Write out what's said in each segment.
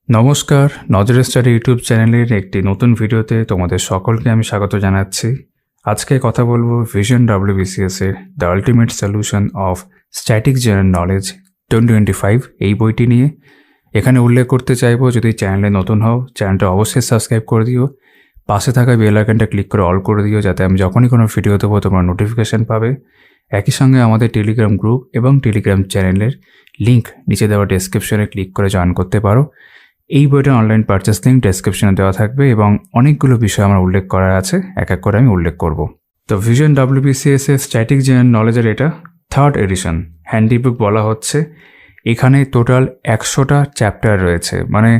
নমস্কার, নজরে study YouTube চ্যানেলের একটি নতুন ভিডিওতে তোমাদের সকলকে আমি স্বাগত জানাচ্ছি। আজকে কথা বলবো ভিশন WBCS এর the ultimate solution of static general knowledge 2025 এই বইটি নিয়ে। এখানে উল্লেখ করতে চাইবো, যদি চ্যানেলে নতুন হও চ্যানেলটা অবশ্যই সাবস্ক্রাইব করে দিও, পাশে থাকা বেল আইকনটা ক্লিক করে অল করে দিও, যাতে আমি যখনই কোনো ভিডিও দেবো তোমরা নোটিফিকেশান পাবে। একই সঙ্গে আমাদের টেলিগ্রাম গ্রুপ এবং টেলিগ্রাম চ্যানেলের লিঙ্ক নিচে দেওয়া ডেসক্রিপশনে ক্লিক করে জয়েন করতে পারো। এই বইটার অনলাইন পারচেস লিঙ্ক ডেসক্রিপশনে দেওয়া থাকবে এবং অনেকগুলো বিষয় আমার উল্লেখ করা আছে, এক এক করে আমি উল্লেখ করব। তো ভিশন WBCS এর স্ট্যাটিক জেনারেল নলেজের এটা 3rd এডিশন হ্যান্ডিবুক বলা হচ্ছে। এখানে টোটাল 100টা চ্যাপ্টার রয়েছে। মানে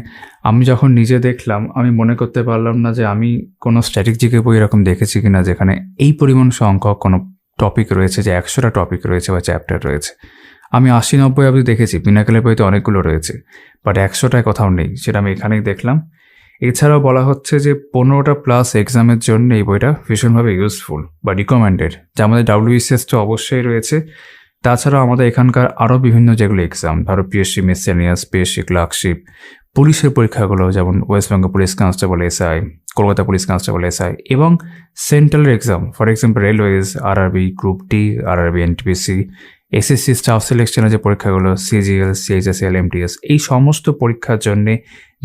আমি যখন নিজে দেখলাম আমি মনে করতে পারলাম না যে আমি কোনো স্ট্যাটিক জিকে বই এরকম দেখেছি কিনা যেখানে এই পরিমাণ সংখ্যক কোনো টপিক রয়েছে, যে 100টা টপিক রয়েছে বা চ্যাপ্টার রয়েছে। আমি 80-90 অবধি দেখেছি, পিনাকেলের বইতে অনেকগুলো রয়েছে, বাট 100টায় কোথাও নেই, সেটা আমি এখানেই দেখলাম। এছাড়াও বলা হচ্ছে যে 15টা প্লাস এক্সামের জন্য এই বইটা ভীষণভাবে ইউজফুল বা রিকমেন্ডেড, যা আমাদের WBCS তো অবশ্যই রয়েছে। তাছাড়াও আমাদের এখানকার আরও বিভিন্ন যেগুলো এক্সাম, ধরো PSC মিসেলিনিয়াস, PSC ক্লার্কশিপ, পুলিশের পরীক্ষাগুলো যেমন West Bengal police constable SI, Kolkata police constable SI, এবং সেন্ট্রালের exam for example railways, RRB, group D, RRB, NTPC, SSC staff সিলেকশনের যে পরীক্ষাগুলো, CGL, CHSL, MTS, এই সমস্ত পরীক্ষার জন্যে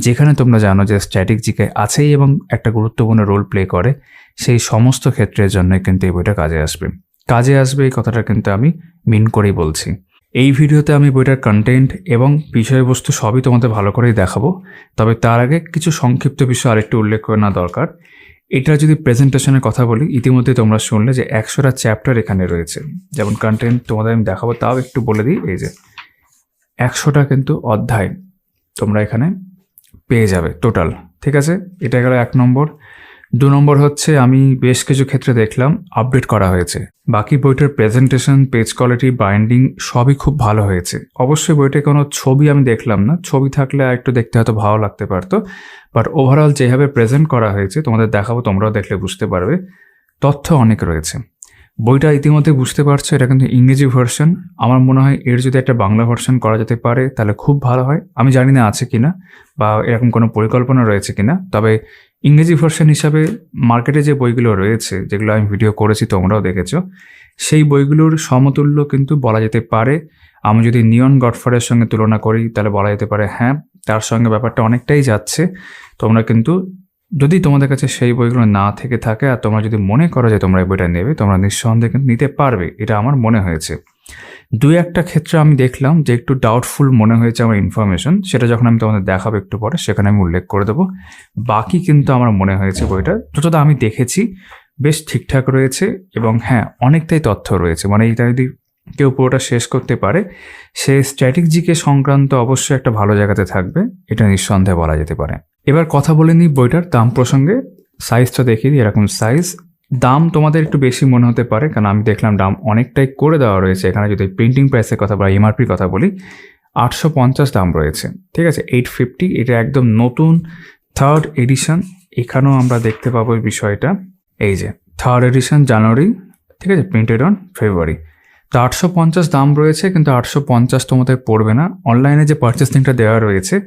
যেখানে তোমরা জানো যে স্ট্যাটিক জিকে আছেই এবং একটা গুরুত্বপূর্ণ রোল প্লে করে, সেই সমস্ত ক্ষেত্রের জন্য কিন্তু এই বইটা কাজে আসবে এই কথাটা কিন্তু আমি মিন করেই বলছি। এই ভিডিওতে আমি বইটার কন্টেন্ট এবং বিষয়বস্তু সবই তোমাদের ভালো করেই দেখাবো, তবে তার আগে কিছু সংক্ষিপ্ত বিষয় আরেকটু উল্লেখ করে নেওয়া দরকার। এটা যদি প্রেজেন্টেশনের কথা বলি, ইতিমধ্যে তোমরা শুনলে যে 100টা চ্যাপ্টার এখানে রয়েছে। যেমন কন্টেন্ট তোমাদের আমি দেখাবো, তাও একটু বলে দিই, এই যে 100টা কিন্তু অধ্যায় তোমরা এখানে পেয়ে যাবে টোটাল। ঠিক আছে, এটা গেল 1 নম্বর। 2 নম্বর হচ্ছে, আমি বেশ কিছু ক্ষেত্রে দেখলাম আপডেট করা হয়েছে। বাকি বইটার প্রেজেন্টেশন, পেজ কোয়ালিটি, বাইন্ডিং সবই খুব ভালো হয়েছে। অবশ্যই বইটা কোনো ছবি আমি দেখলাম না, ছবি থাকলে একটু দেখতে হয়তো ভালো লাগতে পারতো, বাট ওভারঅল যেভাবে প্রেজেন্ট করা হয়েছে তোমাদের দেখাবো, তোমরাও দেখলে বুঝতে পারবে, তথ্য অনেক রয়েছে। বইটা ইতিমধ্যে বুঝতে পারছো এটা কিন্তু ইংরেজি ভার্সন। আমার মনে হয় এর যদি একটা বাংলা ভার্সন করা যেতে পারে তাহলে খুব ভালো হয়। আমি জানি না আছে কিনা বা এরকম কোনো পরিকল্পনা রয়েছে কিনা, তবে ইংরেজি ভার্সন হিসাবে মার্কেটে যে বইগুলো রয়েছে, যেগুলো আমি ভিডিও করেছি তোমরাও দেখেছো, সেই বইগুলোর সমতুল্য কিন্তু বলা যেতে পারে। আমি যদি নিয়ন গডফারের সঙ্গে তুলনা করি তাহলে বলা যেতে পারে হ্যাঁ, তার সঙ্গে ব্যাপারটা অনেকটাই যাচ্ছে। তোমরা কিন্তু যদি তোমাদের কাছে সেই বইগুলো না থেকে থাকে আর তোমরা যদি মনে করো যে তোমরা এই বইটা নেবে, তোমরা নিঃসন্দেহে কিন্তু নিতে পারবে, এটা আমার মনে হয়েছে। 2-1টা ক্ষেত্রে আমি দেখলাম যে একটু ডাউটফুল মনে হয়েছে আমার ইনফরমেশন, সেটা যখন আমি তোমাদের দেখাবো একটু পরে সেখানে আমি উল্লেখ করে দেবো। বাকি কিন্তু আমার মনে হয়েছে বইটা যতটা আমি দেখেছি বেশ ঠিকঠাক রয়েছে এবং হ্যাঁ অনেকটাই তথ্য রয়েছে। মানে এটা যদি কেউ পুরোটা শেষ করতে পারে, সে স্ট্যাটিক জিকে সংক্রান্ত অবশ্যই একটা ভালো জায়গাতে থাকবে, এটা নিঃসন্দেহে বলা যেতে পারে। এবার কথা বলে নিই বইটার দাম প্রসঙ্গে। সাইজটা দেখিয়ে দিই, এরকম সাইজ। দাম তোমাদের একটু বেশি মনে হতে পারে, কারণ আমি দেখলাম দাম অনেকটাই করে দেওয়া রয়েছে এখানে। যদি প্রিন্টিং প্রাইসের কথা বা MRPর কথা বলি, 850 দাম রয়েছে। ঠিক আছে, 850। এটা একদম নতুন 3rd এডিশন। এখানেও আমরা দেখতে পাবো এই বিষয়টা, এই যে 3rd এডিশন জানুয়ারি, ঠিক আছে, প্রিন্টেড অন ফেব্রুয়ারি। তো 850 দাম রয়েছে, কিন্তু 850 তোমাদের পড়বে না। অনলাইনে যে পারচেস লিঙ্কটা দেওয়া রয়েছে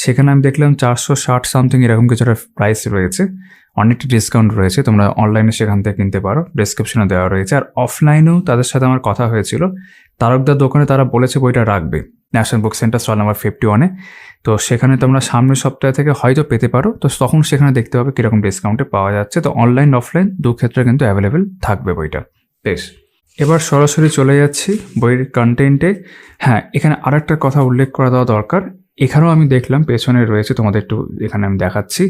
সেখানে আমি দেখলাম 460 সামথিং এরকম কিছু একটা প্রাইস রয়েছে, অনেকটা ডিসকাউন্ট রয়েছে। তোমরা অনলাইনে সেখান থেকে কিনতে পারো, ডেসক্রিপশনে দেওয়া রয়েছে। আর অফলাইনেও তাদের সাথে আমার কথা হয়েছিল, তারকদার দোকানে তারা বলেছে বইটা রাখবে, national book centre stall number 51-এ। তো সেখানে তোমরা সামনের সপ্তাহ থেকে হয়তো পেতে পারো, তো তখন সেখানে দেখতে হবে কীরকম ডিসকাউন্টে পাওয়া যাচ্ছে। তো অনলাইন অফলাইন দু ক্ষেত্রে কিন্তু অ্যাভেলেবেল থাকবে বইটা। বেশ, এবার সরাসরি চলে যাচ্ছি বইয়ের কন্টেন্টে। হ্যাঁ, এখানে আরেকটা কথা উল্লেখ করা দেওয়া দরকার। এখানেও আমি দেখলাম পেছনে রয়েছে, তোমাদের একটু এখানে আমি দেখাচ্ছি,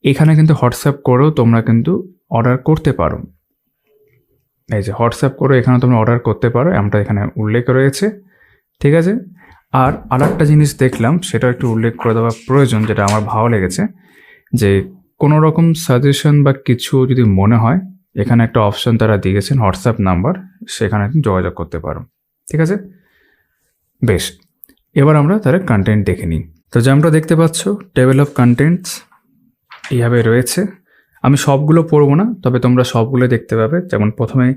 এখানে কিন্তু হোয়াটসঅ্যাপ করেও তোমরা কিন্তু অর্ডার করতে পারো। এই যে হোয়াটসঅ্যাপ করে এখানে তোমরা অর্ডার করতে পারো, এমনটা এখানে উল্লেখ রয়েছে। ঠিক আছে, আর আরেকটা জিনিস দেখলাম, সেটা একটু উল্লেখ করে দেওয়া প্রয়োজন, যেটা আমার ভালো লেগেছে, যে কোনো রকম সাজেশন বা কিছু যদি মনে হয়, এখানে একটা অপশন তারা দিয়েছেন হোয়াটসঅ্যাপ নাম্বার, সেখানে যোগাযোগ করতে পারো। ঠিক আছে, বেশ, এবার আমরা তার কন্টেন্ট দেখে নিই। তো যেমনটা দেখতে পাচ্ছ, টেবিল অফ কন্টেন্টস এইভাবে রয়েছে। আমি সবগুলো পড়বো না, তবে তোমরা সবগুলো দেখতে পাবে। যেমন প্রথমে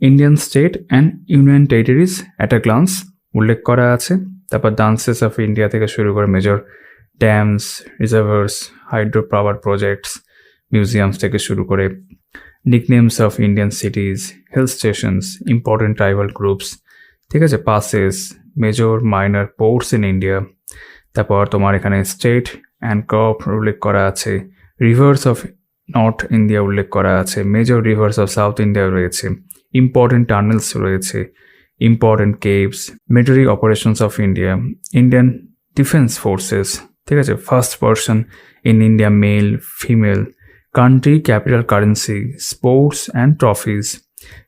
Indian state and union territories at a glance উল্লেখ করা আছে। তারপর ডান্সেস অফ ইন্ডিয়া থেকে শুরু করে major dams, reservoirs, hydro power projects, museums থেকে শুরু করে nicknames of Indian cities, hill stations, important tribal groups, ঠিক আছে, passes, major minor ports in India. তারপর তোমার এখানে স্টেট অ্যান্ড ক্রপ উল্লেখ করা আছে, রিভার্স অফ নর্থ ইন্ডিয়া উল্লেখ করা আছে, major rivers of south India রয়েছে, ইম্পর্টেন্ট টানেলস রয়েছে, important caves, military operations of India, Indian defence forces, ঠিক আছে, first person in India, male, female, country, capital currency, sports and trophies,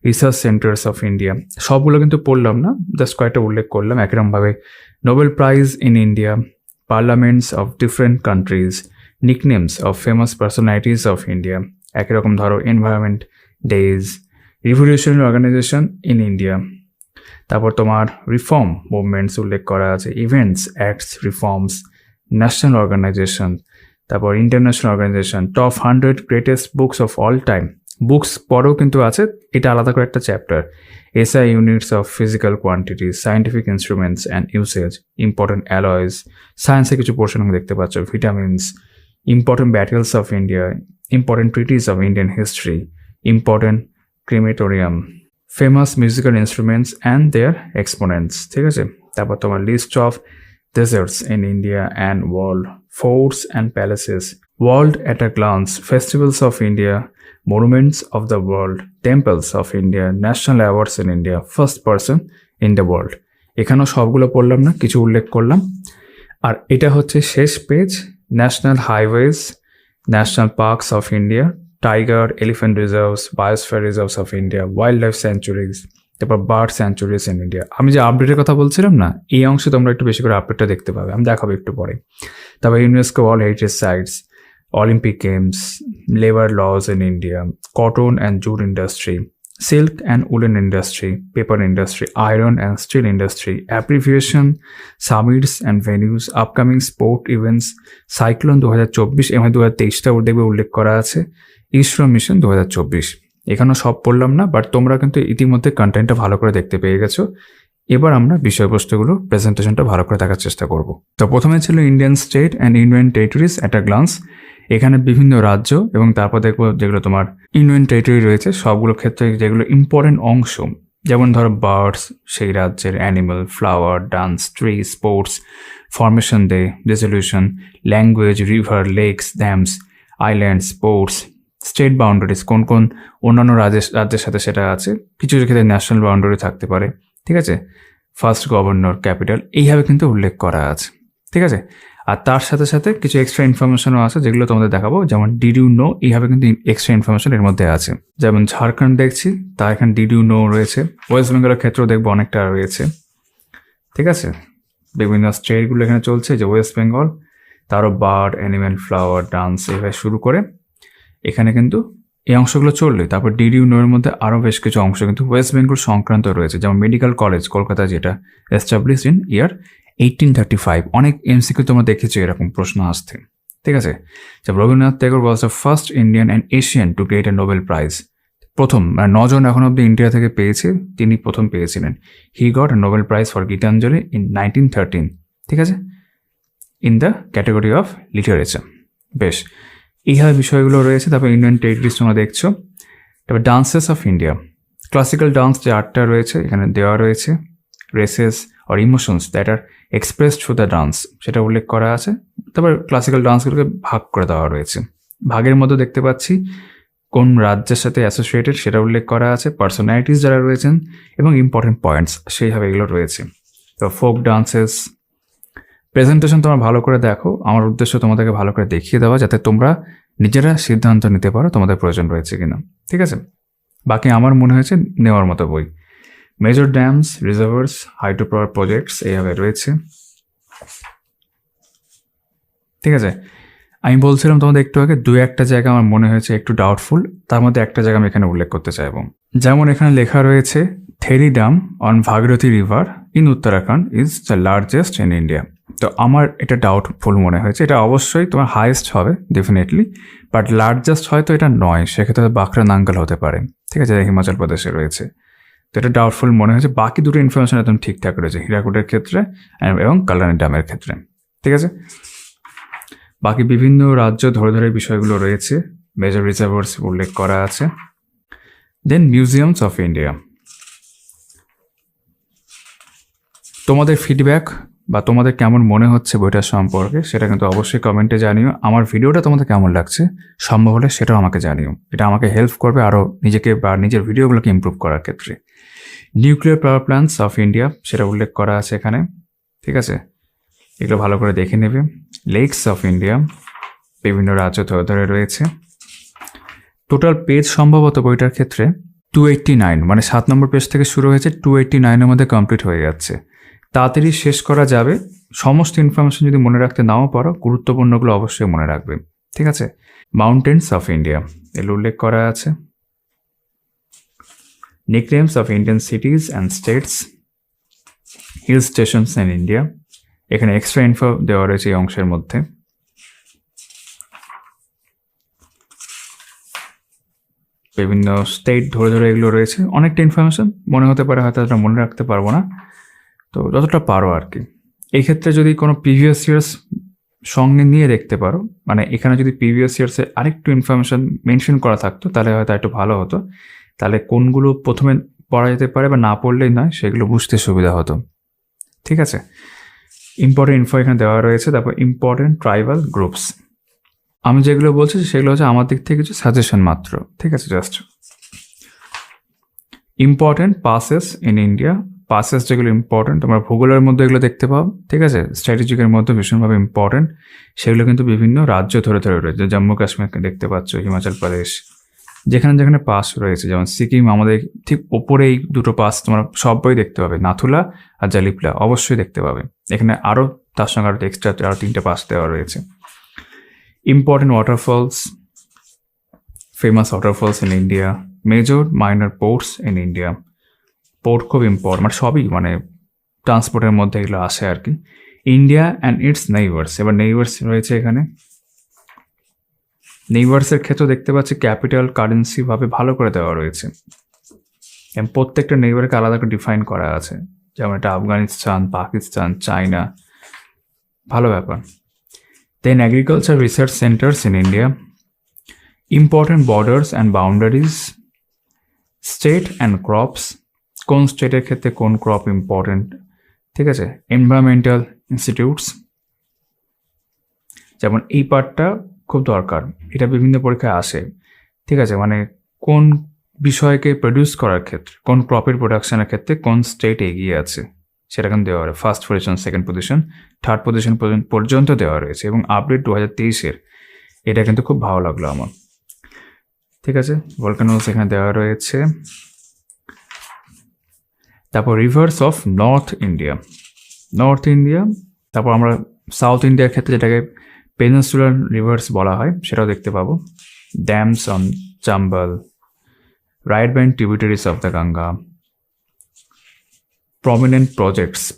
research centres of India. সবগুলো কিন্তু পড়লাম না, just কয়েকটা উল্লেখ করলাম। একরকমভাবে Nobel prize in India, parliaments of different countries, nicknames of famous personalities of India, একই রকম ধরো environment days, revolutionary organisation in India. তারপর তোমার রিফর্ম মুভমেন্টস উল্লেখ করা আছে, events, acts, reforms, national organisation, তারপর international organisation, top 100 greatest books of all time. Books পরেও কিন্তু আছে, এটা আলাদা করে একটা chapter. SI units of physical quantities, scientific instruments and usage, important alloys, সায়েন্সে কিছু পোর্শন দেখতে পাচ্ছ, vitamins, important battles of India, important treaties of Indian history, important crematorium, famous musical instruments and their exponents, ঠিক আছে। তারপর তোমার list of deserts in India and world, forts and palaces, world at a glance, festivals of India, monuments of the world, temples of India, national awards in India, first person in the world. এখানেও সবগুলো পড়লাম না, কিছু উল্লেখ করলাম। আর এটা হচ্ছে শেষ page, national highways, national parks of India, tiger, elephant reserves, biosphere reserves of India, wild life স্যাঞ্চুরিজ, তারপর বার্ড স্যাঞ্চুরিজ ইন ইন্ডিয়া। আমি যে আপডেটের কথা বলছিলাম না, এই অংশে তোমরা একটু বেশি করে আপডেটটা দেখতে পাবে, আমি দেখাবো একটু পরে। তারপর UNESCO world heritage sites, Olympic games, labour laws in India, cotton and jute industry, silk and woollen industry, paper industry, iron and steel industry, abbreviation, summits and venues, upcoming sport events, cyclone 2024 এবং 2023টা দেখবে উল্লেখ করা আছে, ISRO mission 2024। এখানেও সব পড়লাম না, but তোমরা কিন্তু ইতিমধ্যে কন্টেন্টটা ভালো করে দেখতে পেয়ে গেছো। এবার আমরা বিষয়বস্তুগুলো প্রেজেন্টেশনটা ভালো করে দেখার চেষ্টা করব। তো প্রথমে ছিল Indian state and union territories at a glance. এখানে বিভিন্ন রাজ্য এবং তারপর দেখবো যেগুলো তোমার ইউনিয়ন টেরিটরি রয়েছে সবগুলো ক্ষেত্রে যেগুলো ইম্পর্টেন্ট অংশ, যেমন ধরো বার্ডস, সেই রাজ্যের animal, flower, dance, tree, sports, formation day, resolution, language, river, lakes, dams, island, sports, state boundaries, কোন কোন অন্যান্য রাজ্যের সাথে সেটা আছে, কিছু ক্ষেত্রে ন্যাশনাল বাউন্ডারি থাকতে পারে, ঠিক আছে, ফার্স্ট গভর্নর, ক্যাপিটাল, এইভাবে কিন্তু উল্লেখ করা আছে, ঠিক আছে। আর তার সাথে সাথে কিছু এক্সট্রা ইনফরমেশনও আছে যেগুলো তোমাদের দেখাবো, যেমন ডিড ইউ নো, এইভাবে কিন্তু এক্সট্রা ইনফরমেশন এর মধ্যে আছে। যেমন ঝাড়খণ্ড দেখছি, তার এখানে ডিড ইউ নো রয়েছে, ওয়েস্ট বেঙ্গলের ক্ষেত্রেও দেখবো অনেকটা রয়েছে, ঠিক আছে। বিভিন্ন স্টেটগুলো এখানে চলছে, যে ওয়েস্ট বেঙ্গল, তারও বার্ড, অ্যানিম্যাল, ফ্লাওয়ার, ডান্স, এইভাবে শুরু করে এখানে কিন্তু এই অংশগুলো চললে তারপর ডিড ইউ নো এর মধ্যে আরও বেশ কিছু অংশ কিন্তু ওয়েস্ট বেঙ্গল সংক্রান্ত রয়েছে, যেমন মেডিকেল কলেজ কলকাতা, যেটা এস্টাবলিশড ইন ইয়ার 1835। অনেক এমসিকিউ তোমরা দেখেছো এরকম প্রশ্ন আসতে, ঠিক আছে। যেমন Rabindranath Tagore was the first Indian and Asian to get A Nobel prize. প্রথম 9 জন এখন অব্দি ইন্ডিয়া থেকে পেয়েছে, তিনি প্রথম পেয়েছিলেন। He got a Nobel prize for Gitanjali in 1913, ঠিক আছে, in the category of literature. বেশ, এইভাবে বিষয়গুলো রয়েছে। তারপর ইন্ডিয়ান টেরিটরিজ তোমরা দেখছো। তারপর dances of India, classical dance যে 8টা রয়েছে এখানে দেওয়া রয়েছে, rasas or emotions that are expressed through the dance, সেটা উল্লেখ করা আছে। তারপর ক্লাসিক্যাল ডান্সগুলোকে ভাগ করে দেওয়া রয়েছে, ভাগের মধ্যে দেখতে পাচ্ছি কোন রাজ্যের সাথে অ্যাসোসিয়েটেড সেটা উল্লেখ করা আছে, পার্সোনালিটিস যারা রয়েছেন এবং ইম্পর্টেন্ট পয়েন্টস সেইভাবে এগুলো রয়েছে। তো ফোক ডান্সেস, প্রেজেন্টেশন তোমরা ভালো করে দেখো, আমার উদ্দেশ্য তোমাদেরকে ভালো করে দেখিয়ে দেওয়া যাতে তোমরা নিজেরা সিদ্ধান্ত নিতে পারো তোমাদের প্রয়োজন রয়েছে কিনা, ঠিক আছে। বাকি আমার মনে হয়েছে নেওয়ার মতো বই। Major dams, reservoirs, hydro power projects এইভাবে রয়েছে, ঠিক আছে। আমি বলছিলাম তোমাদের একটু আগে 2-1টা জায়গা আমার মনে হয়েছে একটু ডাউটফুল, তার মধ্যে একটা জায়গা আমি এখানে উল্লেখ করতে চাইব। যেমন এখানে লেখা রয়েছে Tehri dam on Bhagirathi river in Uttarakhand is the largest in India. তো আমার এটা ডাউটফুল মনে হয়েছে, এটা অবশ্যই তোমার হাইয়েস্ট হবে ডেফিনেটলি, বাট লার্জেস্ট হয়তো এটা নয়, সেক্ষেত্রে বাঁকড়া নাঙ্গল হতে পারে, ঠিক আছে, হিমাচল প্রদেশে রয়েছে। তো এটা ডাউটফুল মনে হয়েছে। বাকি দুটো ইনফরমেশন একদম ঠিকঠাক রয়েছে, হীরাকুটের ক্ষেত্রে এবং কাল্লানি ড্যামের ক্ষেত্রে, ঠিক আছে। বাকি বিভিন্ন রাজ্য ধরে ধরে বিষয়গুলো রয়েছে, মেজর রিজার্ভার্স উল্লেখ করা আছে। দেন মিউজিয়ামস অফ ইন্ডিয়া। তোমাদের ফিডব্যাক বা তোমাদের কেমন মনে হচ্ছে বইটার সম্পর্কে সেটা কিন্তু অবশ্যই কমেন্টে জানিও। আমার ভিডিওটা তোমাদের কেমন লাগছে সম্ভব হলে সেটাও আমাকে জানিও। এটা আমাকে হেল্প করবে আরও নিজেকে বা নিজের ভিডিওগুলোকে ইমপ্রুভ করার ক্ষেত্রে। Nuclear power plants of India সেটা উল্লেখ করা আছে এখানে, ঠিক আছে, এগুলো ভালো করে দেখে নেবে। লেকস অফ ইন্ডিয়া, বিভিন্ন রাজ্য ধরে ধরে রয়েছে। টোটাল পেজ সম্ভবত বইটার ক্ষেত্রে 289, মানে 7 নম্বর পেজ থেকে শুরু হয়েছে, 289-এর মধ্যে কমপ্লিট হয়ে যাচ্ছে। তাড়াতাড়ি শেষ করা যাবে। সমস্ত ইনফরমেশন যদি মনে রাখতে নাও পারো, গুরুত্বপূর্ণগুলো অবশ্যই মনে রাখবে, ঠিক আছে। মাউন্টেন্স অফ ইন্ডিয়া এগুলো উল্লেখ করা আছে। Nicknames of Indian cities and states, hill stations in India, এখানে এক্সট্রা ইনফো দেওয়া রয়েছে এই অংশের মধ্যে। বিভিন্ন স্টেট ধরে ধরে এগুলো রয়েছে, অনেকটা ইনফরমেশন মনে হতে পারে, হয়তো এটা মনে রাখতে পারবো না, তো যতটা পারো আর কি। এই ক্ষেত্রে যদি কোনো প্রিভিয়াস ইয়ার্স সঙ্গে নিয়ে দেখতে পারো, মানে এখানে যদি প্রিভিয়াস ইয়ার্সে আরেকটু ইনফরমেশন মেনশন করা থাকতো তাহলে হয়তো একটু ভালো হতো। তাহলে কোনগুলো প্রথমে পড়া যেতে পারে বা না পড়লেই নয়, সেগুলো বুঝতে সুবিধা হতো, ঠিক আছে। ইম্পর্টেন্ট ইনফো এখানে দেওয়া রয়েছে। তারপর ইম্পর্টেন্ট ট্রাইবাল গ্রুপস, আমি যেগুলো বলছি সেগুলো হচ্ছে আমার দিক থেকে কিছু সাজেশন মাত্র, ঠিক আছে। Just important passes in India, passes যেগুলো ইম্পর্টেন্ট তোমরা ভূগোলের মধ্যে এগুলো দেখতে পাও, ঠিক আছে, স্ট্র্যাটেজিকের মধ্যে ভীষণভাবে ইম্পর্টেন্ট। সেগুলো কিন্তু বিভিন্ন রাজ্য ধরে ধরে রয়েছে। জম্মু কাশ্মীরকে দেখতে পাচ্ছ, হিমাচল প্রদেশ, যেখানে যেখানে পাস রয়েছে, যেমন সিকিম আমাদের ঠিক ওপরেই দুটো পাস তোমরা সবই দেখতে পাবে, নাথুলা আর জালিপলা অবশ্যই দেখতে পাবে। এখানে আরও তার সঙ্গে আরও এক্সট্রা আরও 3টে পাস দেওয়া রয়েছে। Important waterfalls, famous waterfalls in India, major minor ports in India, port খুব ইম্পর্টেন্ট, মানে সবই মানে ট্রান্সপোর্টের মধ্যে এগুলো আসে আর কি। ইন্ডিয়া অ্যান্ড ইটস নেইবার্স, এবার নেইবার্স রয়েছে এখানে। নেইবার্সের ক্ষেত্রে দেখতে পাচ্ছি ক্যাপিটাল কারেন্সি ভাবে ভালো করে দেওয়া রয়েছে, এবং প্রত্যেকটা নেইবারকে আলাদা করে ডিফাইন করা আছে, যেমন এটা আফগানিস্তান, পাকিস্তান, চায়না, ভালো ব্যাপার। Then agriculture research centres in India, important borders and boundaries, state and crops, কোন স্টেটের ক্ষেত্রে কোন ক্রপ ইম্পর্টেন্ট, ঠিক আছে। এনভায়রনমেন্টাল ইনস্টিটিউটস, যেমন এই পার্টটা খুব দরকার, এটা বিভিন্ন পরীক্ষায় আসে, ঠিক আছে, মানে কোন বিষয়কে প্রডিউস করার ক্ষেত্রে, কোন ক্রপের প্রোডাকশনের ক্ষেত্রে কোন স্টেট এগিয়ে আছে সেটা কিন্তু দেওয়া হয়। First position, second position, third position পর্যন্ত দেওয়া রয়েছে, এবং আপডেট 2023-এর, এটা কিন্তু খুব ভালো লাগলো আমার, ঠিক আছে। ভলকানোস এখানে দেওয়া রয়েছে। তারপর rivers of north India, north India, তারপর আমরা সাউথ ইন্ডিয়ার ক্ষেত্রে যেটাকে পেনিনসুলার রিভার্স বলা হয় সেটাও দেখতে পাবো। Dams on Chambal, right band tributaries of the Ganga, prominent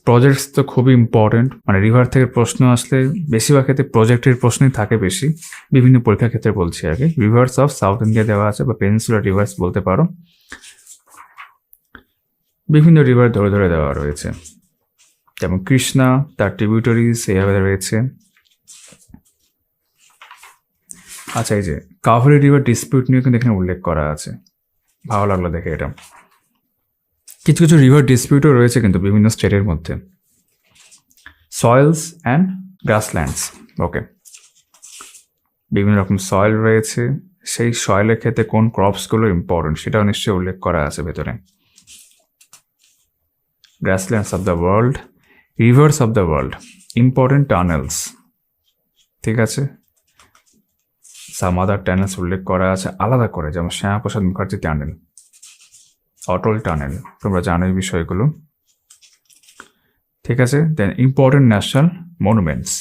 projects তো খুবই ইম্পর্টেন্ট, মানে রিভার থেকে প্রশ্ন আসলে বেশিরভাগ ক্ষেত্রে প্রজেক্টের প্রশ্নই থাকে বেশি, বিভিন্ন পরীক্ষার ক্ষেত্রে বলছি আর কি। রিভার্স অফ সাউথ ইন্ডিয়া দেওয়া আছে, বা পেনিনসুলার রিভার্স বলতে পারো। বিভিন্ন রিভার ধরে ধরে দেওয়া রয়েছে, যেমন কৃষ্ণা, তার ট্রিবিউটারিজ এইভাবে রয়েছে। আচ্ছা, এই যে কাভেরি রিভার ডিসপিউট নিয়ে কিন্তু এখানে উল্লেখ করা আছে, ভালো লাগলো দেখে এটা। কিছু কিছু রিভার ডিসপিউটও রয়েছে কিন্তু বিভিন্ন স্টেটের মধ্যে। সয়েলস অ্যান্ড গ্রাসল্যান্ডস, ওকে, বিভিন্ন রকম সয়েল রয়েছে, সেই সয়েলের ক্ষেত্রে কোন ক্রপসগুলো ইম্পর্টেন্ট সেটাও নিশ্চয়ই উল্লেখ করা আছে ভেতরে। Grasslands of the world, rivers of the world, important tunnels, ঠিক আছে। সাম আদার টানেলস উল্লেখ করা আছে আলাদা করে, যেমন শ্যামাপ্রসাদ মুখার্জি টানেল, অটল টানেল, তোমরা জানো এই বিষয়গুলো, ঠিক আছে। দেন ইম্পর্টেন্ট ন্যাশনাল মনুমেন্টস,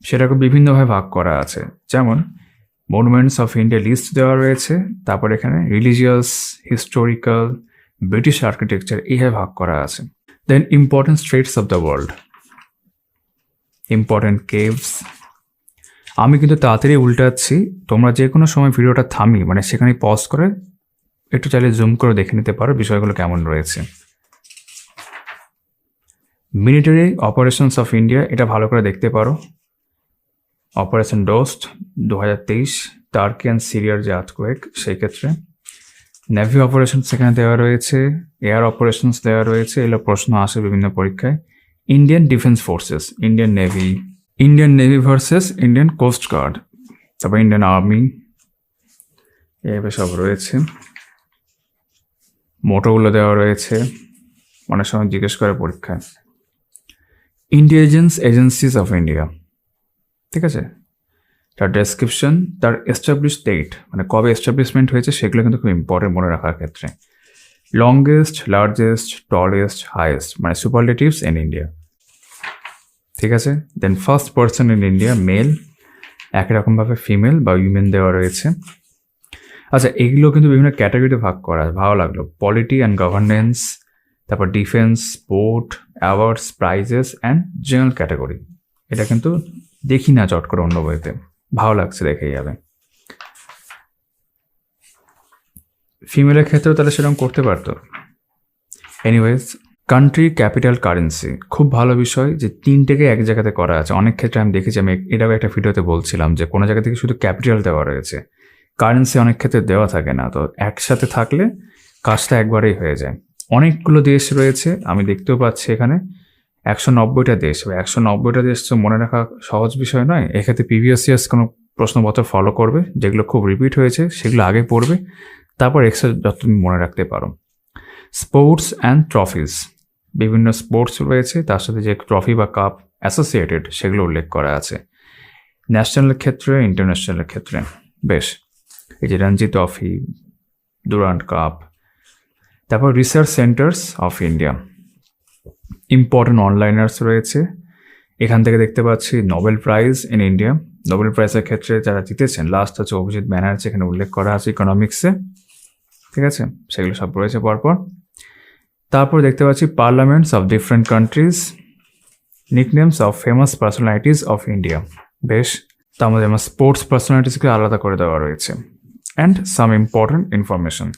সেটাকে বিভিন্নভাবে ভাগ করা আছে, যেমন মনুমেন্টস অফ ইন্ডিয়া লিস্ট দেওয়া রয়েছে, তারপর এখানে রিলিজিয়াস, হিস্টোরিক্যাল, ব্রিটিশ আর্কিটেকচার এইভাবে ভাগ করা আছে। Then important straits of the world, important caves. আমি কিন্তু তাড়াতাড়ি উল্টাচ্ছি, তোমরা যে কোনো সময় ভিডিওটা থামি, মানে সেখানে পজ করে একটু চাইলে জুম করে দেখে নিতে পারো বিষয়গুলো কেমন রয়েছে। মিলিটারি অপারেশনস অফ ইন্ডিয়া, এটা ভালো করে দেখতে পারো। অপারেশন ডোস্ট 2023, টার্কি অ্যান্ড সিরিয়ার যে আর্থকোয়েক সেই ক্ষেত্রে। নেভি অপারেশনস এখানে দেওয়া রয়েছে, এয়ার অপারেশনস দেওয়া রয়েছে, এগুলো প্রশ্ন আসে বিভিন্ন পরীক্ষায়। Indian defence forces, Indian navy versus Indian coast guard, তারপর ইন্ডিয়ান আর্মি, এভাবে সব রয়েছে। মোটোগুলো দেওয়া রয়েছে, অনেক সময় জিজ্ঞেস করে পরীক্ষায়। ইন্টেলিজেন্স এজেন্সিস অফ ইন্ডিয়া, ঠিক আছে, তার ডেসক্রিপশন, তার এস্টাবলিশ ডেট, মানে কবে এস্টাবলিশমেন্ট হয়েছে সেগুলো কিন্তু খুব ইম্পর্টেন্ট মনে রাখার ক্ষেত্রে। লংগেস্ট, লার্জেস্ট, টলেস্ট, হাইয়েস্ট, মানে সুপারলেটিভস ইন ইন্ডিয়া, ঠিক আছে। Then first person in India, male, একই রকমভাবে ফিমেল বা উইমেন দেওয়া রয়েছে। আচ্ছা, এগুলো কিন্তু বিভিন্ন ক্যাটাগরিতে ভাগ করা, ভালো লাগলো। পলিটি অ্যান্ড গভর্নেন্স, তারপর defence, sport, awards, prices and general category. এটা কিন্তু দেখি না চট করে অন্য বইতে, ভালো লাগছে, দেখেই যাবে। ফিমেলের ক্ষেত্রেও তাহলে সেরকম করতে পারতো। এনিওয়েজ, কান্ট্রি, ক্যাপিটাল, কারেন্সি, খুব ভালো বিষয় যে তিনটেকে এক জায়গাতে করা আছে। অনেক ক্ষেত্রে আমি দেখেছি, আমি এটাও একটা ভিডিওতে বলছিলাম যে কোনো জায়গা থেকে শুধু ক্যাপিটাল দেওয়া রয়েছে, কারেন্সি অনেক ক্ষেত্রে দেওয়া থাকে না। তো একসাথে থাকলে কাজটা একবারেই হয়ে যায়। অনেকগুলো দেশ রয়েছে, আমি দেখতেও পাচ্ছি এখানে 190টা দেশ। 190টা দেশ তো মনে রাখা সহজ বিষয় নয়। এক্ষেত্রে প্রিভিয়াস কোনো প্রশ্নপত্র ফলো করবে, যেগুলো খুব রিপিট হয়েছে সেগুলো আগে পড়বে, তারপর এক্সট্রা যত তুমি মনে রাখতে পারো। স্পোর্টস অ্যান্ড ট্রফিজ, বিভিন্ন স্পোর্টস রয়েছে, তার সাথে যে ট্রফি বা কাপ অ্যাসোসিয়েটেড সেগুলো উল্লেখ করা আছে, ন্যাশনালের ক্ষেত্রে, ইন্টারন্যাশনালের ক্ষেত্রে। বেশ, এই যে রঞ্জি ট্রফি, ডুরান্ট কাপ। তারপর research centres of India, important one liners রয়েছে। এখান থেকে দেখতে পাচ্ছি Nobel prize in India, Nobel প্রাইজের ক্ষেত্রে যারা জিতেছেন, লাস্ট হচ্ছে অভিজিৎ ব্যানার্জি, এখানে উল্লেখ করা আছে ইকোনমিক্সে, ঠিক আছে, সেগুলো সব রয়েছে পরপর। তারপর দেখতে পাচ্ছি parliaments of different countries, nicknames of famous personalities of India. বেশ, তার মধ্যে আমার স্পোর্টস পার্সোনালিটিসকে আলাদা করে দেওয়া রয়েছে। And some important information,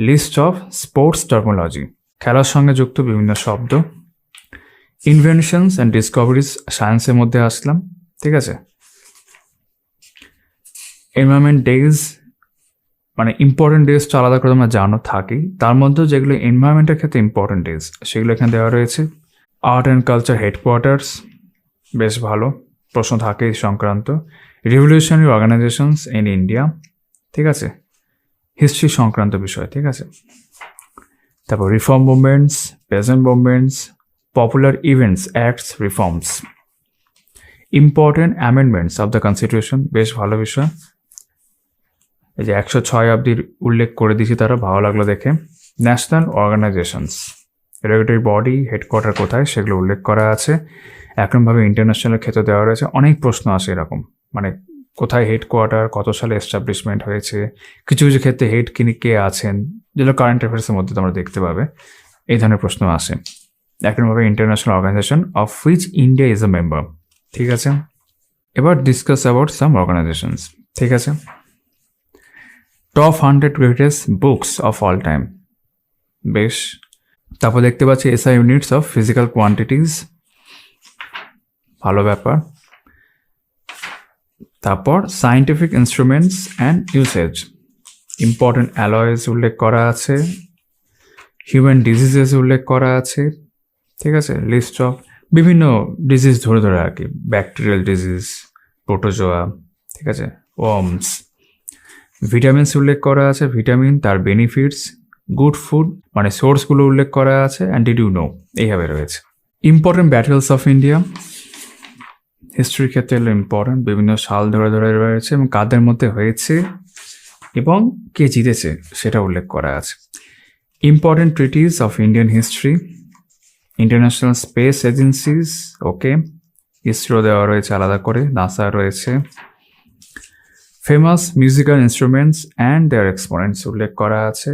list of sports terminology, খেলার সঙ্গে যুক্ত বিভিন্ন শব্দ। ইনভেনশনস অ্যান্ড ডিসকভারিজ, সায়েন্সের মধ্যে আসলাম, ঠিক আছে। এনভায়রনমেন্ট ডেজ, মানে ইম্পর্টেন্ট ডেজটা আলাদা করে তোমরা জানো থাকেই, তার মধ্যেও যেগুলো এনভায়রনমেন্টের ক্ষেত্রে ইম্পর্টেন্ট ডেজ সেগুলো এখানে দেওয়া রয়েছে। আর্ট অ্যান্ড কালচার হেডকোয়ার্টার্স, বেশ ভালো প্রশ্ন থাকে এই সংক্রান্ত। রিভলিউশনারি অর্গানাইজেশনস ইন ইন্ডিয়া, ঠিক আছে, হিস্ট্রি সংক্রান্ত বিষয়, ঠিক আছে। তারপর reform movements, present movements, popular events, acts, reforms, important amendments of the constitution, বেশ ভালো বিষয়। এই যে 106 অব্দি উল্লেখ করে দিয়েছি, তারা ভালো লাগলো দেখে। National organisations, regulatory body, headquarter কোথায় সেগুলো উল্লেখ করা আছে। একরকমভাবে ইন্টারন্যাশনালের ক্ষেত্রে দেওয়া রয়েছে। অনেক প্রশ্ন আসে এরকম, মানে কোথায় হেডকোয়ার্টার, কত সালে এস্টাবলিশমেন্ট হয়েছে, কিছু কিছু ক্ষেত্রে হেড কে আছেন, যেগুলো কারেন্ট অ্যাফেয়ার্সের মধ্যে তোমরা দেখতে পাবে, এই ধরনের প্রশ্ন আসে। একরকমভাবে international organisation of which India is a member, ঠিক আছে। এবার ডিসকাস অ্যাবাউট সাম অর্গানাইজেশনস, ঠিক আছে। Top 100 greatest books of all time, বেশ। তারপর দেখতে পাচ্ছি SI units of physical quantities, ভালো ব্যাপার। তারপর scientific instruments and usage, important alloys উল্লেখ করা আছে, হিউম্যান ডিজিজেস উল্লেখ করা আছে, ঠিক আছে। লিস্ট অফ বিভিন্ন ডিজিজ ধরে ধরে আর কি, ব্যাকটেরিয়াল ডিজিজ, প্রোটোজোয়া, ঠিক আছে, ওয়ার্মস। ভিটামিনস উল্লেখ করা আছে, ভিটামিন, তার বেনিফিটস, গুড ফুড, মানে সোর্সগুলো উল্লেখ করা আছে, অ্যান্ড ডিড ইউ নো, এইভাবে রয়েছে। ইম্পর্টেন্ট ব্যাটেলস অফ ইন্ডিয়া, হিস্ট্রির ক্ষেত্রে হলো ইম্পর্টেন্ট, বিভিন্ন সাল ধরে ধরে রয়েছে এবং কাদের মধ্যে হয়েছে এবং কে জিতেছে সেটা উল্লেখ করা আছে। Important treaties of Indian history, international space agencies, okay, ISRO দেওয়া রয়েছে আলাদা করে, নাসা রয়েছে। Famous musical instruments and their exponents উল্লেখ করা আছে।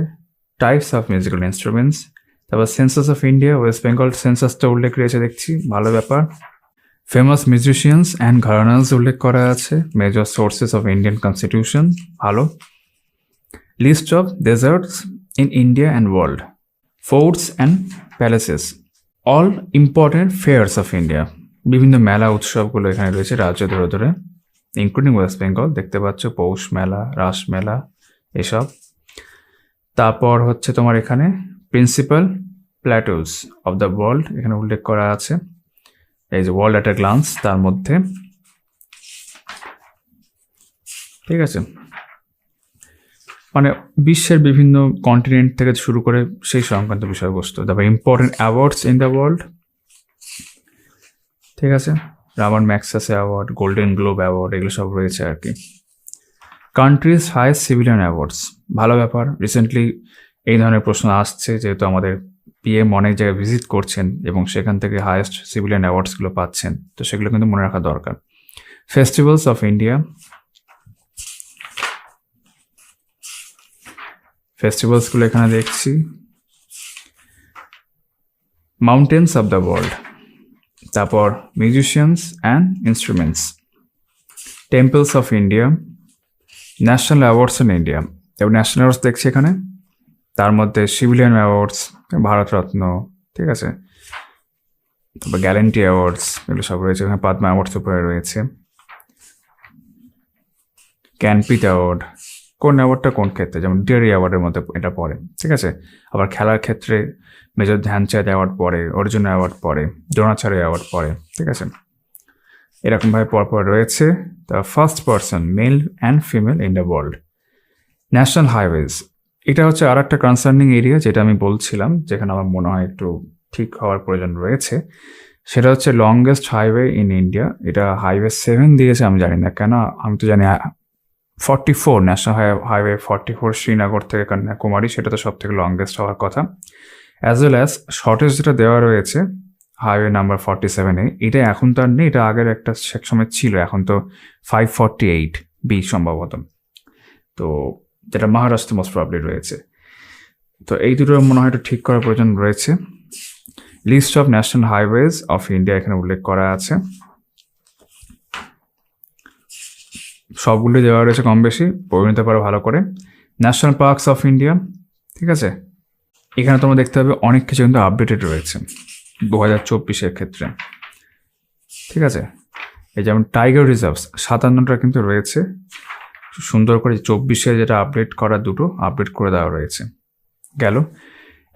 টাইপস অফ মিউজিক্যাল ইনস্ট্রুমেন্টস, তারপর census of India, West Bengal সেন্সাসটা উল্লেখ রয়েছে দেখছি, ভালো ব্যাপার। ফেমাস মিউজিশিয়ানস অ্যান্ড ঘরানাস উল্লেখ করা আছে। Major sources of Indian constitution, ভালো। List of deserts in India and world, forts and palaces, all important fairs of India, বিভিন্ন মেলা উৎসবগুলো এখানে রয়েছে রাজ্য ধরে ধরে, ইনক্লুডিং ওয়েস্ট বেঙ্গল। দেখতে পাচ্ছ পৌষ মেলা, রাস মেলা, এসব। তারপর হচ্ছে তোমার এখানে প্রিন্সিপাল প্ল্যাটোস অফ দ্য ওয়ার্ল্ড এখানে উল্লেখ করা আছে, এই যে ওয়ার্ল্ড অ্যাট এ গ্লান্স তার মধ্যে, ঠিক আছে। মানে বিশ্বের বিভিন্ন কন্টিনেন্ট থেকে শুরু করে সেই সংক্রান্ত বিষয়বস্তু। তারপর important awards in the world, ঠিক আছে, Raman Magsaysay award, golden globe award, এগুলো সব রয়েছে আর কি। কান্ট্রিজ হাইয়েস্ট সিভিলিয়ান অ্যাওয়ার্ডস, ভালো ব্যাপার। রিসেন্টলি এই ধরনের প্রশ্ন আসছে, যেহেতু আমাদের পিএম অনেক জায়গায় ভিজিট করছেন এবং সেখান থেকে হাইয়েস্ট সিভিলিয়ান অ্যাওয়ার্ডসগুলো পাচ্ছেন, তো সেগুলো কিন্তু মনে রাখা দরকার। ফেস্টিভ্যালস অফ ইন্ডিয়া, ফেস্টিভ্যালসগুলো এখানে দেখছি। মাউন্টেন্স অফ দ্য ওয়ার্ল্ড, তারপর musicians and instruments, temples of India, national awards in India. এবং ন্যাশনাল অ্যাওয়ার্ডস দেখছি এখানে, তার মধ্যে সিভিলিয়ান অ্যাওয়ার্ডস, ভারতরত্ন, ঠিক আছে, তারপর গ্যালেন্টি অ্যাওয়ার্ডস, এগুলো সব রয়েছে এখানে। পদ্মা অ্যাওয়ার্ডস উপরে রয়েছে, জ্ঞানপীঠ অ্যাওয়ার্ড, কোন অ্যাওয়ার্ডটা কোন ক্ষেত্রে, যেমন ডিয়ারি অ্যাওয়ার্ডের মধ্যে এটা পড়ে, ঠিক আছে। আবার খেলার ক্ষেত্রে মেজর ধ্যানচাঁদ অ্যাওয়ার্ড পড়ে, অর্জুন অ্যাওয়ার্ড পড়ে, দ্রোণাচার্য অ্যাওয়ার্ড পড়ে, ঠিক আছে। এরকমভাবে পরপর রয়েছে। The first person male and female in the world. National highways, এটা হচ্ছে আর একটা কনসার্নিং এরিয়া, যেটা আমি বলছিলাম, যেখানে আমার মনে হয় একটু ঠিক হওয়ার প্রয়োজন রয়েছে। সেটা হচ্ছে লংগেস্ট হাইওয়ে ইন ইন্ডিয়া। এটা হাইওয়ে 7 দিয়েছে, আমি জানি না কেন। আমি তো জানি 44 ন্যাশনাল হাইওয়ে 44 শ্রীনগর থেকে কন্যাকুমারী, সেটা তো সব থেকে লংগেস্ট হওয়ার কথা। অ্যাজ ওয়েল অ্যাজ শর্টেজ যেটা দেওয়া রয়েছে হাইওয়ে নাম্বার 47-এ, এটা এখন তো আর নেই, এটা আগের একটা সময় ছিল, এখন তো 548B সম্ভবত, তো যেটা মহারাষ্ট্র মোস্ট প্রবলি রয়েছে। তো এই দুটো মনে হয় একটু ঠিক করার প্রয়োজন রয়েছে। List of national highways of India এখানে উল্লেখ করা আছে, সবগুলো দেওয়া রয়েছে কম বেশি, পড়ে নিতে পারো ভালো করে। ন্যাশনাল পার্কস অফ ইন্ডিয়া, ঠিক আছে, এখানে তোমরা দেখতে পাবে অনেক কিছু কিন্তু আপডেটেড রয়েছে 2024-এর ক্ষেত্রে, ঠিক আছে। এই যেমন টাইগার রিজার্ভস 57টা কিন্তু রয়েছে, সুন্দর করে 24-এ যেটা আপডেট করা, দুটো আপডেট করে দেওয়া রয়েছে। গেল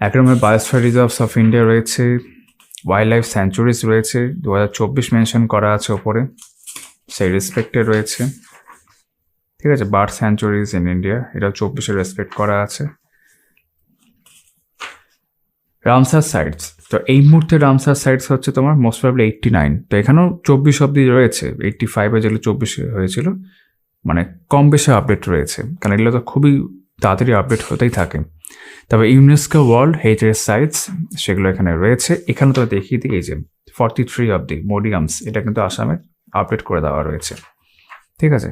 একরকমের বায়োস্ফিয়ার রিজার্ভস অফ ইন্ডিয়া রয়েছে, ওয়াইল্ড লাইফ স্যাঞ্চুরিজ রয়েছে, 2024 মেনশন করা আছে ওপরে, সেই রেসপেক্টে রয়েছে, ঠিক আছে। বার্ড স্যাঞ্চুরিজ ইন ইন্ডিয়া, এটাও 24-এ রেসপেক্ট করা আছে। রামসার সাইটস, তো এই মুহূর্তে রামসার সাইটস হচ্ছে তোমার মোস্ট প্রবলি 89, তো এখানেও 24 অব্দি রয়েছে। 85-এ যেগুলো 24 হয়েছিল, মানে কম বেশি আপডেট রয়েছে, কারণ এগুলো তো খুবই তাড়াতাড়ি আপডেট হতেই থাকে। তবে ইউনেস্কো ওয়ার্ল্ড হেরিটেজ সাইটস, সেগুলো এখানে রয়েছে। এখানে তো দেখিয়ে দিই, এই যে 43 অব্দি মোডিয়ামস, এটা কিন্তু আসামের আপডেট করে দেওয়া রয়েছে, ঠিক আছে।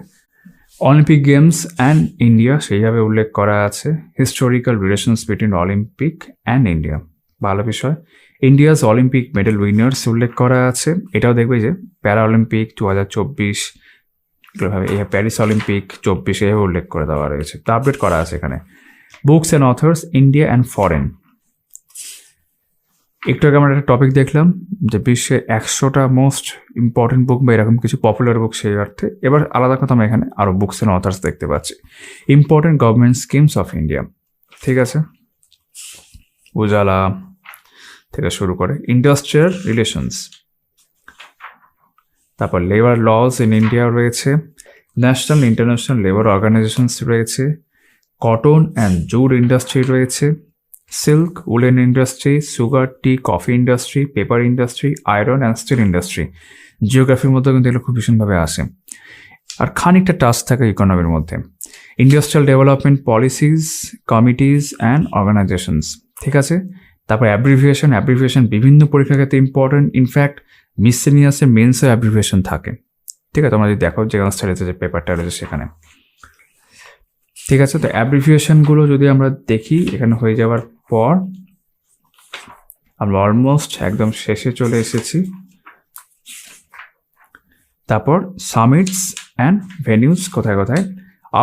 অলিম্পিক গেমস অ্যান্ড ইন্ডিয়া সেইভাবে উল্লেখ করা আছে। Historical relations between Olympic and India, ভালো বিষয়। ইন্ডিয়াস অলিম্পিক মেডেল উইনার্স উল্লেখ করা আছে। এটাও দেখবে যে প্যারা অলিম্পিক 2024, এগুলোভাবে এই প্যারিস অলিম্পিক 24 এভাবে উল্লেখ করে দেওয়া রয়েছে, তা আপডেট করা আছে এখানে। Books and authors India and foreign, একটু আগে আমরা একটা টপিক দেখলাম যে বিশ্বের 100টা মোস্ট ইম্পর্টেন্ট বুক বা এরকম কিছু পপুলার বুক, সেই অর্থে এবার আলাদা কথা আমরা এখানে আরও বুকস অ্যান্ড অথার্স দেখতে পাচ্ছি। Important government schemes of India, ঠিক আছে, উজালা থেকে শুরু করে ইন্ডাস্ট্রিয়াল রিলেশনস, তারপর লেবার লজ ইন ইন্ডিয়া রয়েছে, ন্যাশনাল ইন্টারন্যাশনাল লেবার অর্গানাইজেশনস রয়েছে, কটন অ্যান্ড জুট ইন্ডাস্ট্রি রয়েছে, silk woollen industry, sugar, tea, coffee industry, paper industry, iron and steel industry. জিওগ্রাফির মধ্যে কিন্তু এগুলো খুব ভীষণভাবে আসে, আর খানিকটা টাচ থাকে ইকোনমির মধ্যে। Industrial development policies, committees and organisations, ঠিক আছে। তারপর অ্যাব্রিভিয়েশন বিভিন্ন পরীক্ষার ক্ষেত্রে ইম্পর্টেন্ট। ইনফ্যাক্ট মিসসেলিনিয়াসে মেন্সে অ্যাব্রিভিয়েশন থাকে, ঠিক আছে। তোমরা যদি দেখো যে স্টাডিতে যে পেপারটা রয়েছে সেখানে, ঠিক আছে। তো অ্যাব্রিভিয়েশনগুলো যদি আমরা দেখি, এখানে হয়ে যাওয়ার পর আমরা অলমোস্ট একদম শেষে চলে এসেছি। তারপর সামিটস অ্যান্ড ভেনিউস কোথায় কোথায়,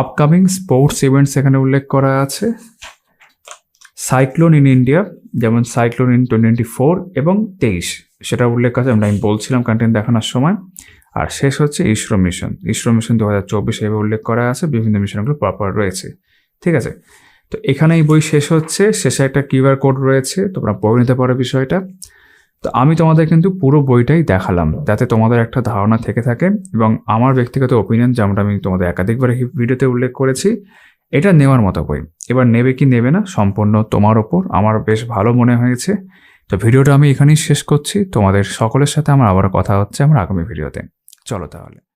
আপকামিং স্পোর্টস ইভেন্টস এখানে উল্লেখ করা আছে। সাইক্লোন ইন ইন্ডিয়া, যেমন সাইক্লোন ইন 2024 এবং 23, সেটা উল্লেখ আছে, আমি বলছিলাম কন্টেন্ট দেখানোর সময়। আর শেষ হচ্ছে ইসরো মিশন। ইসরো মিশন 2024 এভাবে উল্লেখ করা আছে, বিভিন্ন মিশনগুলো প্রপার রয়েছে। ঠিক আছে, তো এখানে এই বই শেষ হচ্ছে, শেষে একটা কিউআর কোড রয়েছে, তোমরা পড়ে নিতে পারো বিষয়টা। তো আমি তোমাদের কিন্তু পুরো বইটাই দেখালাম, যাতে তোমাদের একটা ধারণা থেকে থাকে, এবং আমার ব্যক্তিগত ওপিনিয়ন, যেমনটা আমি তোমাদের একাধিকবার ভিডিওতে উল্লেখ করেছি, এটা নেওয়ার মতো বই। এবার নেবে কি নেবে না সম্পূর্ণ তোমার ওপর। আমার বেশ ভালো মনে হয়েছে। তো ভিডিওটা আমি এখানেই শেষ করছি। তোমাদের সকলের সাথে আমার আবারও কথা হচ্ছে আমার আগামী ভিডিওতে। চলো তাহলে।